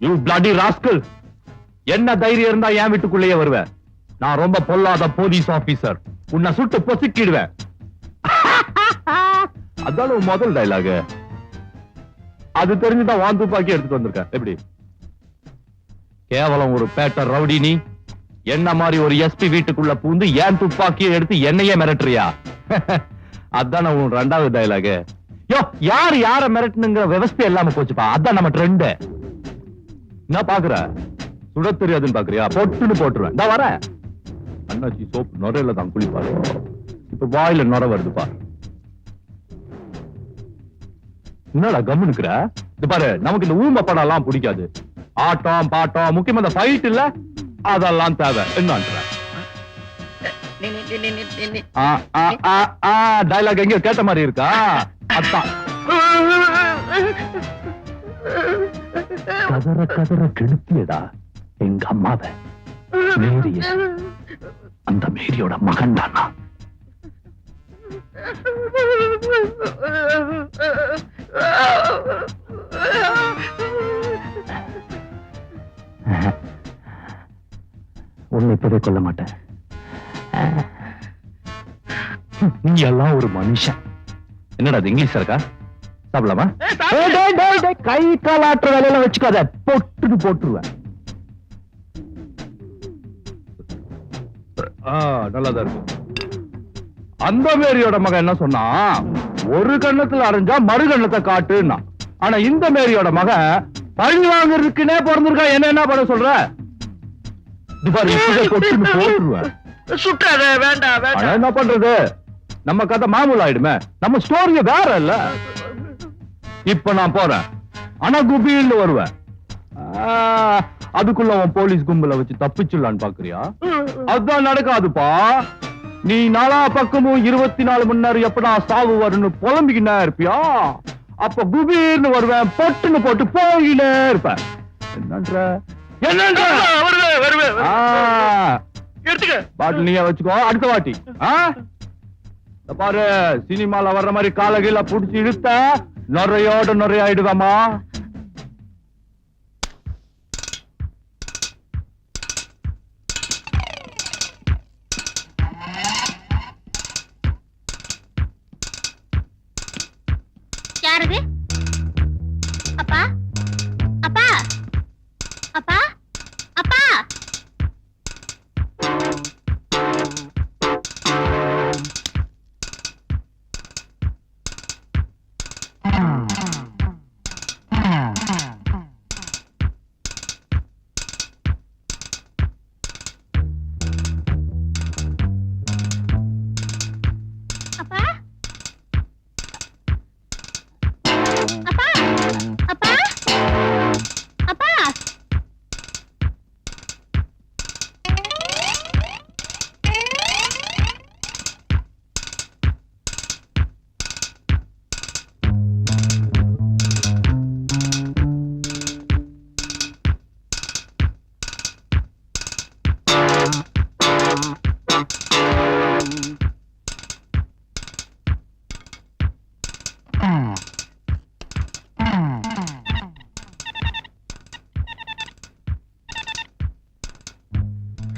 You bloody rascal, என்ன தைரியம் இருந்தா என் வீட்டுக்குள்ளேயே வருவேன்? நான் ரொம்ப பொல்லாத போலீஸ் ஆபீசர், உன்னை சுட்டு பொசுக்கிடுவேன். அதால முதல் டைலாக். அது தெரிஞ்சுதான் வான் துப்பாக்கி எடுத்துட்டு வந்திருக்க. எப்படி கேவலம் ஒரு பேட்டர் ரவுடி நீ என்ன மாதிரி ஒரு எஸ்பி வீட்டுக்குள்ள பூந்து ஏன் துப்பாக்கியை எடுத்து என்னையே மிரட்டுறியா? அதான் உன் ரெண்டாவது டைலாக். யோ, யார் யார மிரட்டணுங்கிற விவசாய இல்லாம போச்சுப்பா. அதான் நம்ம ட்ரெண்ட். என்ன பாக்குற? சுட தெரியாதுன்னு பாக்குறியா? பொட்டுன்னு போட்டுருவேன். நான் வரேன். அண்ணாச்சி சோப் நுரையில தான் குளிப்பாரு. இப்ப வாயில நுர வருது பாரு. என்னடா கம்முனுக்குற? இது பாரு, நமக்கு இந்த ஊம படம் எல்லாம் பிடிக்காது. ஆட்டம் பாட்டம், முக்கியமா இந்த ஃபைட் இல்ல, அதெல்லாம் தேவை. என்னன்ற டைலாக் எங்க கேட்ட மாதிரி இருக்கா? அதான் கதற கதற கெடுத்தியடா எங்க அம்மாவை. மேரிய, அந்த மேரியோட மகன் தானா? உன்னை இப்பவே கொல்ல மாட்டேன். நீ எல்லாம் ஒரு மனுஷன். என்னடா அது இங்கிலீஷ் இருக்கா? சாப்பிடலாமா? கை காலாற்ற வேலையில வச்சுக்காத, பொட்டுன்னு போட்டுருவேன். நல்லாதான் இருக்கு. அந்த மேரியோட மகன் என்ன சொன்னா, ஒரு கண்ணத்துல அரைஞ்சா மறு கண்ணத்தை காட்டுன்னா. ஆனா இந்த மேரியோட மகன் பழி வாங்குறதுக்குன்னே பிறந்திருக்கா. என்ன பண்ண சொல்ற? என்ன பண்றது? நம்ம கதை மாமூல் ஆயிடுமே. நம்ம ஸ்டோரிய வேற இல்ல. இப்ப நான் போறேன், ஆனா குபின்னு வருவேன். அதுக்குள்ள அவன் போலீஸ் கும்பல வச்சு தப்பிச்சுடலான்னு பாக்குறியா? அதுதான் நடக்காதுப்பா. நீ நாலா பக்கமும் 24 மணி நேரம் எப்படா சாவு வரும்னு புலம்பிக்கினா இருப்பியா? அப்ப குபீர்னு வருவேன், பொட்டுன்னு போட்டு போயினே இருப்பேன். என்னன்ற பாட்டில் நீயே வச்சுக்கோ. அடுத்த வாட்டி பாரு, சினிமால வர்ற மாதிரி காலகையில புடிச்சு இழுத்த நுரையோட நுரையாயிடுவாமா. யாரது? அப்பா, அப்பா, அப்பா, அப்பா.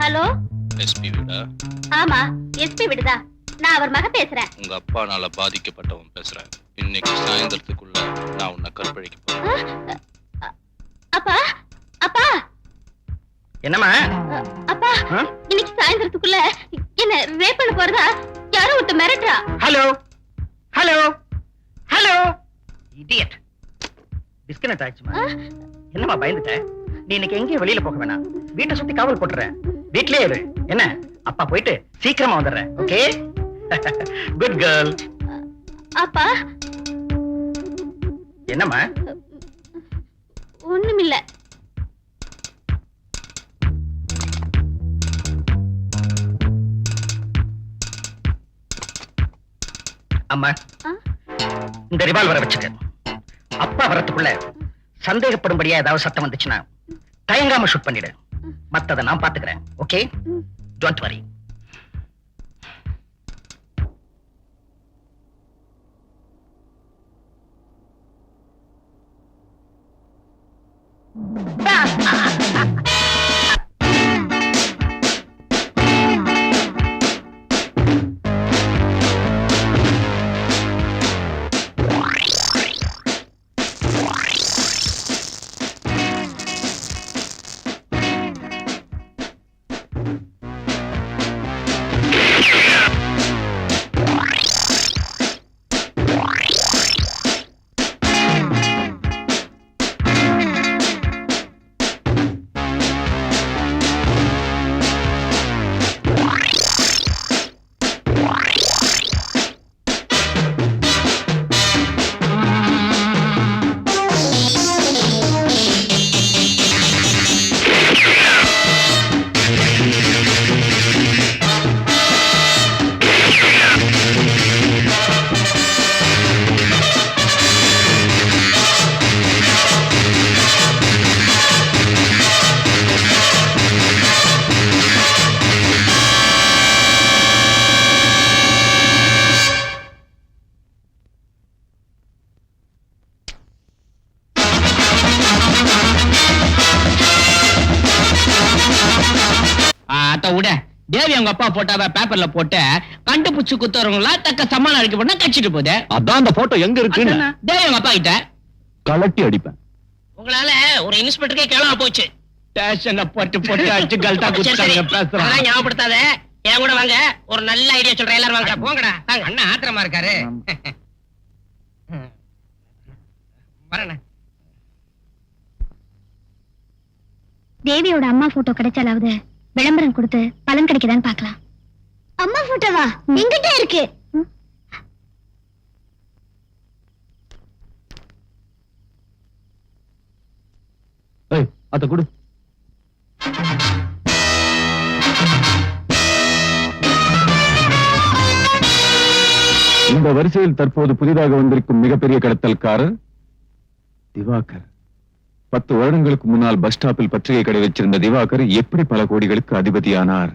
ஹலோ, எஸ்பி வீடா? ஆமா, எஸ்பி வீடுதா. நான் அவர் மக பேசுறேன். உங்க அப்பானால பாதிக்கப்பட்டவன் பேசுறேன். இன்னைக்கு சாயந்தரத்துக்குள்ள நான் உன்னை கற்பழிக்க போறேன். அப்பா, அப்பா. என்னம்மா? அப்பா, இன்னைக்கு சாயந்தரத்துக்குள்ள என்ன ரேப் பண்ண போறதா யாரோ ஒருத்த மிரட்டுறா. Hello hello hello, idiot. Disconnect ஆயிடுச்சுமா. என்னம்மா பயந்துட்ட? நீ இன்னைக்கு எங்கேயும் வெளியில போக வேணாம். வீட்டை சுத்தி காவல் போட்டுறேன். வீட்லயே இரு. என்ன? அப்பா போயிட்டு சீக்கிரமா வந்துடுறேன். ஓகே? Good girl. அப்பா. என்னம்மா? ஒண்ணுமில்ல. அம்மா, இந்த ரிவால்வரை வச்சுக்க. அப்பா வரத்துக்குள்ள சந்தேகப்படும்படியா ஏதாவது சத்தம் வந்துச்சுன்னா தயங்காம ஷூட் பண்ணிடு. மத்தத நான் பாத்துக்கிறேன். ஓகே? Don't worry. போட்டோ விட தேவி அவங்க அப்பா போட்டோவை பேப்பர்ல போட்டு கண்டுபிடிச்சு குத்துறவங்களா தக்க சம்மானம் அடிக்க போனா கட்சிட்டு போகுது. அதான் அந்த போட்டோ எங்க இருக்குன்னு தேவி அவங்க அப்பா கிட்ட கலட்டி அடிப்பேன். உங்களால ஒரு இன்ஸ்பெக்டருக்கே கேளாம போச்சு. ஸ்டேஷன்ல போட்டு அடிச்சு கல்ட்டா குத்துறாங்க. பேசுறாங்க ஞாபகப்படுத்தாத. என் கூட வாங்க, ஒரு நல்ல ஐடியா சொல்றேன். எல்லாரும் வாங்கடா, போங்கடா. அண்ணா ஆத்திரமா இருக்காரு. வரேன். தேவியோட அம்மா போட்டோ கிடைச்சாலாவது விளம்பரம் கொடுத்து பலன் கிடைக்குதான்னு பார்க்கலாம். அம்மா போட்டோவா? எங்கிட்ட இருக்கு. ஏய், அத குடு. இந்த வரிசையில் தற்போது புதிதாக வந்திருக்கும் மிகப்பெரிய கடத்தல்காரர் திவாகர். 10 வருடங்களுக்கு முன்னால் பஸ் ஸ்டாப்பில் பத்திரிகை கடை வச்சிருந்த திவாகர் எப்படி பல கோடிகளுக்கு அதிபதியானார்?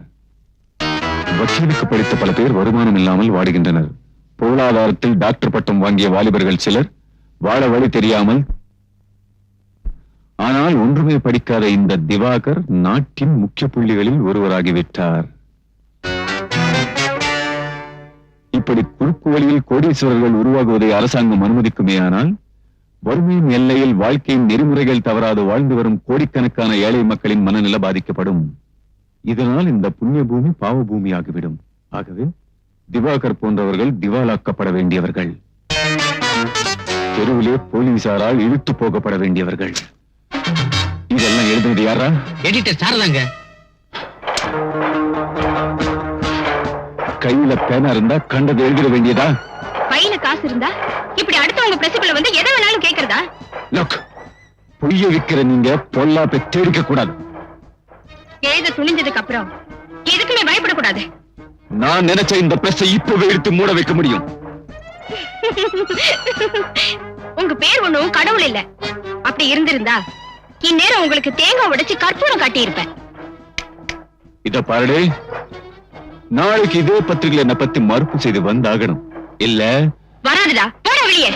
வக்கீலுக்கு படித்த பல பேர் வருமானம் இல்லாமல் வாடுகின்றனர். பொருளாதாரத்தில் டாக்டர் பட்டம் வாங்கிய வாலிபர்கள் சிலர் வாழ வழி தெரியாமல். ஆனால் ஒன்றுமே படிக்காத இந்த திவாகர் நாட்டின் முக்கிய புள்ளிகளில் ஒருவராகிவிட்டார். இப்படி குறுக்கு வழியில் கோடீஸ்வரர்கள் உருவாகுவதை அரசாங்கம் அனுமதிக்குமேயானால் வறுமையின் எல்லையில் வாழ்க்கையின் நெறிமுறைகள் தவறாது வாழ்ந்து வரும் கோடிக்கணக்கான ஏழை மக்களின் மனநிலை பாதிக்கப்படும். இதனால் இந்த புண்ணிய பூமி பாவ பூமியாகிவிடும். ஆகவே திவாகர் போன்றவர்கள் திவாலாக்கப்பட வேண்டியவர்கள், தெருவிலே போலீசாரால் இழுத்து போகப்பட வேண்டியவர்கள். இதெல்லாம் எழுதுவது யாரா? எடிட்டர் சார் தாங்க. கையில பேனா இருந்தா கண்டது எழுதிட வேண்டியதா? கையில காசு இருந்தா இப்படி அடுத்தவங்க பிரசிபிள் வந்து எதை வேணாலும் கேக்குறதா? லுக், பொய்ய விக்கிற நீங்க பொல்லாப்பை தேடிக்க கூடாது. எழுத துணிஞ்சதுக்கு அப்புறம் எதுக்குமே பயப்படக்கூடாது. நான் நினைச்ச இந்த பிரஸை இப்பவே எடுத்து மூட வைக்க முடியும். உங்க பேர் ஒண்ணும் கடவுள் இல்ல. அப்படி இருந்திருந்தா இந்நேரம் உங்களுக்கு தேங்காய் உடைச்சு கற்பூரம் காட்டி இருப்பேன். இத பாருடே, நாளைக்கு இதே பத்திரிகையில் என்ன பத்தி மறுப்பு செய்து வந்தாகணும். இல்ல வராதுடா, போட வெளியே.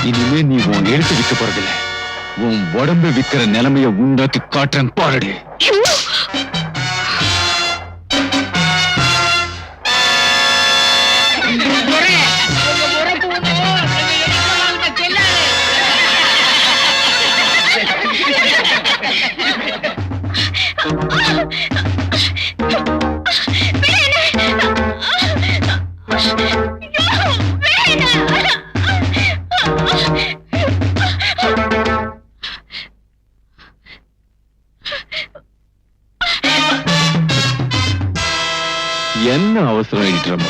இனிமே நீ உன் எழுத்து விற்க போறதில்ல, உன் உடம்பு விக்கிற நிலைமைய உண்டாக்கி காட்டுறேன் பாருடே. என்ன அவசரம் இருக்கிறோம்?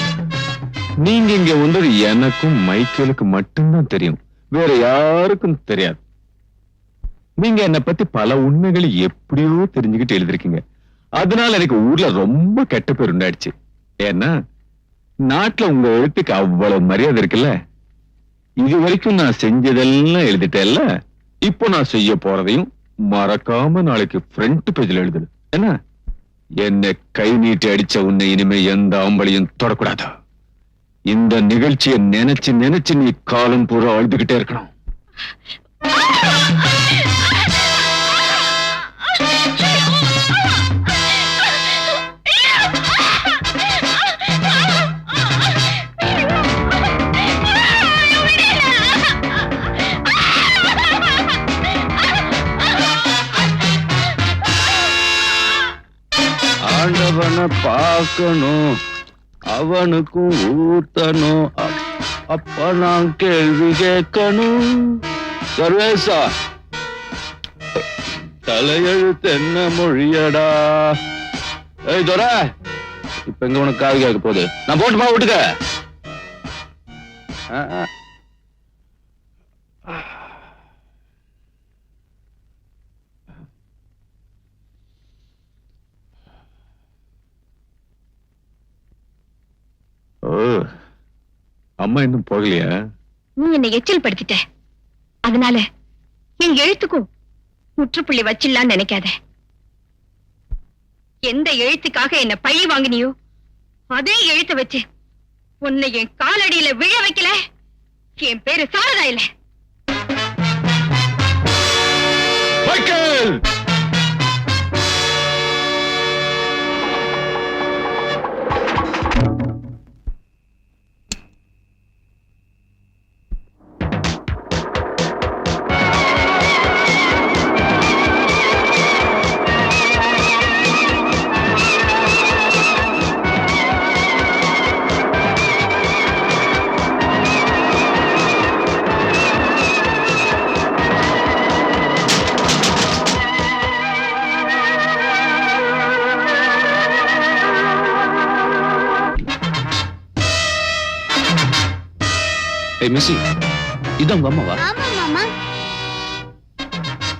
நீங்க இங்க வந்தது எனக்கும் மைக்கேலுக்கு மட்டும்தான் தெரியும், வேற யாருக்கும் தெரியாது. நீங்க என்ன பத்தி பல உண்மைகளை எப்படியோ தெரிஞ்சுக்கிட்டு எழுதிருக்கீங்க. அதனால எனக்கு ஊர்ல ரொம்ப கெட்ட பேர் உண்டாயிடுச்சு. ஏன்னா நாட்டுல உங்க எழுத்துக்கு அவ்வளவு மரியாதை இருக்குல்ல. இது வரைக்கும் நான் செஞ்சதெல்லாம் எழுதிட்டேன்ல, இப்போ நான் செய்ய போறதையும் மறக்காம நாளைக்கு ஃப்ரண்ட் பேஜ்ல எழுதுது. என்ன, என்னை கை நீட்டி அடிச்ச உன்னை இனிமே எந்த ஆம்பளையும் தொடக்கூடாதா? இந்த நிகழ்ச்சியை நினைச்சு நினைச்சு நீ காலம் பூரா அழுதுகிட்டே இருக்கணும். ஆண்டவனை பார்க்கணும், அவனுக்கும் ஊத்தணும், அப்ப நான் கேள்வி கேட்கணும். சர்வேசா, தலையெழுத்து என்ன மொழியடா? ஏய் தோர, இப்ப எங்க உனக்கு காது கேட்க போகுது? நான் போட்டுமா விட்டுக்க. அம்மா இன்னும் போகலையா? நீ என்னை எச்சில் படுத்திட்ட, அதனால என் எழுத்துக்கும் முற்றுப்புள்ளி வச்சிடலான்னு நினைக்காத. எந்த எழுத்துக்காக என்ன பழி வாங்கினியோ அதே எழுத்த வச்சு உன்னை என் காலடியில விழ வைக்கல, என் பேரு சாரதா இல்ல. மைக்கேல்! ஏய் மிஸ்ஸி, இது உங்க அம்மாவா? ஆமா மாமா,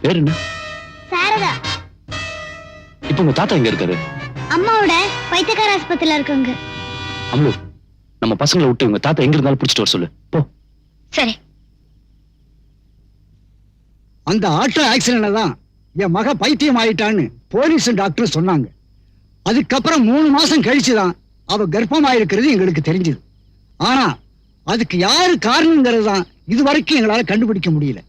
பேர் என்ன? சாரதா. இப்போ உங்க தாத்தா எங்க இருக்காரு? அம்மாவோட பைத்தியக்கார ஆஸ்பத்திரியில இருக்காங்க. அம்லு, நம்ம பசங்களை விட்டு உங்க தாத்தா எங்க இருந்தாலும் பிடிச்சிட்டு வர சொல்லு. போ. சரி. அந்த ஆட்டோ ஆக்சிடென்ட்ல தான் என் மக பைத்தியம் ஆயிட்டான்னு போலீஸ் டாக்டர் சொன்னாங்க. அதுக்கப்புறம் 3 மாசம் கழிச்சுதான் அவ கர்ப்பமாயிருக்கிறது எங்களுக்கு தெரிஞ்சது. ஆனா அதுக்கு யாரு காரணங்கிறது தான் இது வரைக்கும் எங்களால கண்டுபிடிக்க முடியல.